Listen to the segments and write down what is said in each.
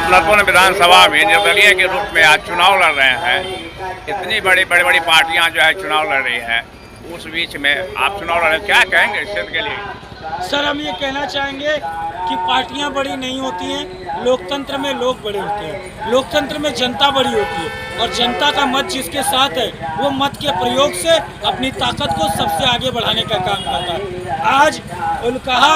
आप नरपौन विधानसभा में निर्दलीय के रूप में आज चुनाव लड़ रहे हैं। इतनी बड़ी पार्टियां जो है चुनाव लड़ रही है, उस बीच में आप चुनाव लड़ रहे हैं, क्या कहेंगे इस क्षेत्र के लिए? सर, हम ये कहना चाहेंगे कि पार्टियां बड़ी नहीं होती हैं, लोकतंत्र में लोग बड़े होते हैं। लोकतंत्र में जनता बड़ी होती है और जनता का मत जिसके साथ है वो मत के प्रयोग से अपनी ताकत को सबसे आगे बढ़ाने का काम करता है। आज कहा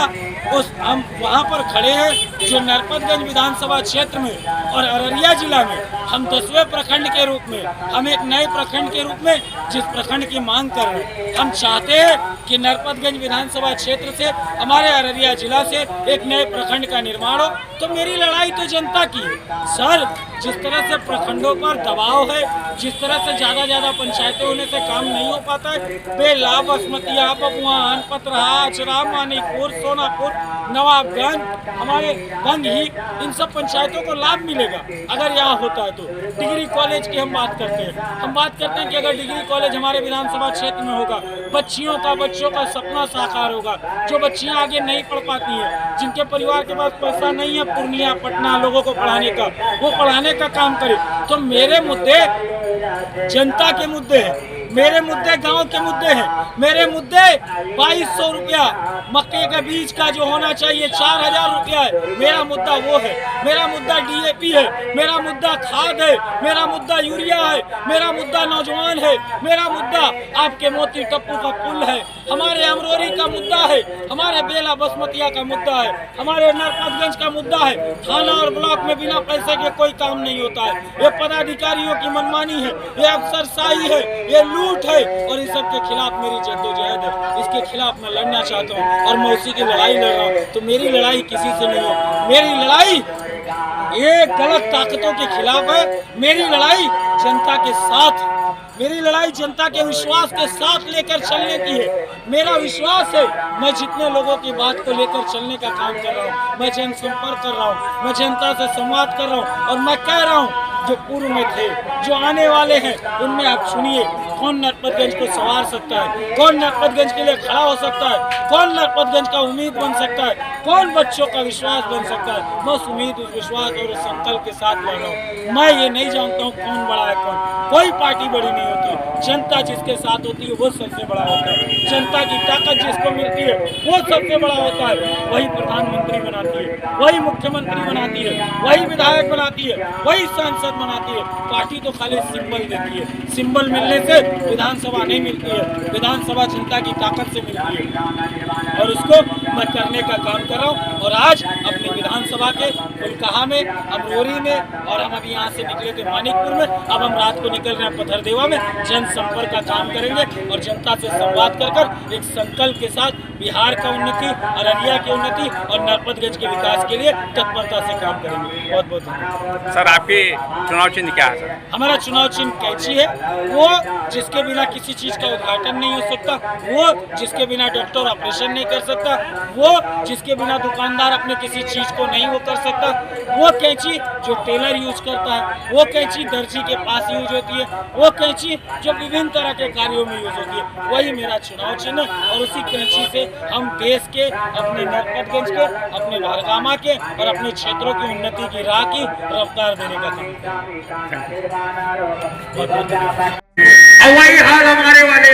उस हम वहाँ पर खड़े हैं जो नरपतगंज विधानसभा क्षेत्र में और अररिया जिला में हम 10वें प्रखंड के रूप में, हम एक नए प्रखंड के रूप में जिस प्रखंड की मांग कर रहे हैं, हम चाहते हैं कि नरपतगंज विधानसभा क्षेत्र से हमारे अररिया जिला से एक नए प्रखंड का निर्माण हो। तो मेरी लड़ाई तो जनता की है सर। जिस तरह से प्रखंडों पर दबाव है, जिस तरह से ज़्यादा पंचायतें होने से काम नहीं हो पाता है, बेला, बसमतिया, बबुआन, पतरहा, चरा, मानिकपुर, सोनापुर, नवाबगंज, हमारे गंगही, इन सब पंचायतों को लाभ मिलेगा अगर यहाँ होता है तो। डिग्री कॉलेज की हम बात करते हैं कि अगर डिग्री कॉलेज हमारे विधानसभा क्षेत्र में होगा, बच्चों का सपना साकार होगा। जो बच्चियाँ आगे नहीं पढ़ पाती हैं, जिनके परिवार के पास पैसा नहीं है पूर्णिया, पटना लोगों को पढ़ाने का, वो पढ़ाने का काम करे। तो मेरे मुद्दे जनता के मुद्दे हैं, मेरे मुद्दे गांव के मुद्दे हैं। मेरे मुद्दे 2200 रुपया मक्के के बीज का जो होना चाहिए 4000 रुपया है, मेरा मुद्दा वो है। मेरा मुद्दा DAP है, मेरा मुद्दा खाद है, मेरा मुद्दा यूरिया है, मेरा मुद्दा नौजवान है, मेरा मुद्दा आपके मोती टप्पू का पुल है, हमारे अमरोरी का मुद्दा है, हमारे बेला बसमतिया का मुद्दा है, हमारे नरपतगंज का मुद्दा है। थाना और ब्लॉक में बिना पैसे के कोई काम नहीं होता है। ये पदाधिकारियों की मनमानी है, ये अफसरशाही है, ये लूट है और इस सब के खिलाफ मेरी जद्दोजहद है। इसके खिलाफ मैं लड़ना चाहता हूँ और मैं उसी की लड़ाई लड़ रहा हूँ। तो मेरी लड़ाई किसी से नहीं है, मेरी लड़ाई ये गलत ताकतों के खिलाफ है। मेरी लड़ाई जनता के साथ, मेरी लड़ाई जनता के विश्वास के साथ लेकर चलने की है। मेरा विश्वास है, मैं जितने लोगों की बात को लेकर चलने का काम कर रहा हूँ, मैं जनसंपर्क कर रहा हूँ, मैं जनता से संवाद कर रहा हूँ और मैं कह रहा हूँ जो पूर्व में थे, जो आने वाले हैं, उनमें आप सुनिए कौन नरपतगंज को संवार सकता है, कौन नरपतगंज के लिए खड़ा हो सकता है, कौन नरपतगंज का उम्मीद बन सकता है, कौन बच्चों का विश्वास बन सकता है। मैं उस उम्मीद, उस विश्वास और उस संकल्प के साथ लड़ रहा हूँ। मैं ये नहीं जानता हूँ कौन बड़ा है कोई पार्टी बड़ी नहीं होती। जनता जिसके साथ होती है वो सबसे बड़ा होता है। जनता की ताकत जिसको मिलती है वो सबसे बड़ा होता है। वही प्रधानमंत्री बनाती है, वही मुख्यमंत्री बनाती है, वही विधायक बनाती है, वही सांसद बनाती है। पार्टी तो खाली सिंबल देती है। सिंबल मिलने से विधानसभा नहीं मिलती है, विधानसभा जनता की ताकत से मिलती है और उसको मैं करने का काम कर रहा हूँ। और आज अपनी विधानसभा के फुलकाहा में, अमरोरी में और हम अभी यहाँ से निकले थे मानिकपुर में, अब हम रात को निकल रहे हैं पथरदेवा में। जनसंपर्क का काम करेंगे और जनता से संवाद कर एक संकल्प के साथ बिहार का उन्नति, अररिया की उन्नति और नरपतगंज के विकास के लिए तत्परता से काम करेंगे। बहुत बहुत धन्यवाद सर। आपकी चुनाव चिन्ह क्या है सर? हमारा चुनाव चिन्ह कैंची है। वो जिसके बिना किसी चीज का उद्घाटन नहीं हो सकता, वो जिसके बिना डॉक्टर ऑपरेशन नहीं कर सकता, वो जिसके बिना दुकानदार अपने किसी चीज को नहीं वो कर सकता, वो कैंची जो टेलर यूज करता है, वो कैंची दर्जी के पास यूज होती है, वो कैंची जो विभिन्न तरह के कार्यों में यूज होती है, वही मेरा चुनाव चिन्ह है। और उसी कैंची से हम देश के, अपने नरपतगंज के, अपने भरगामा के और अपने क्षेत्रों की उन्नति की राह की रफ्तार देने का काम करेंगे। वही हाल हमारे वाले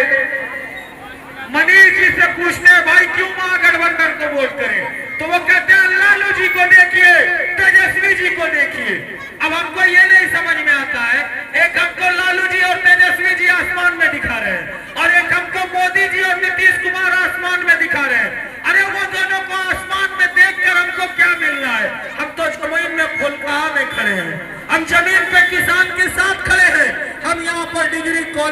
मनीष जी से पूछते हैं, भाई क्यों महागठबंधन को वोट करें? तो वो कहते हैं लालू जी को देखिए, तेजस्वी जी को देखिए। अब हमको ये नहीं समझ में आता है, एक हमको लालू जी और तेजस्वी जी आसमान में दिखा रहे हैं और एक हमको मोदी जी और नीतीश कुमार आसमान में दिखा रहे हैं। अरे वो दोनों को आसमान में देखकर हमको क्या मिल रहा है? हम तो जमीन में फुलकाहा में खड़े हैं, हम जमीन पे किसान के साथ खड़े हैं। हम यहाँ पर डिग्री कॉलेज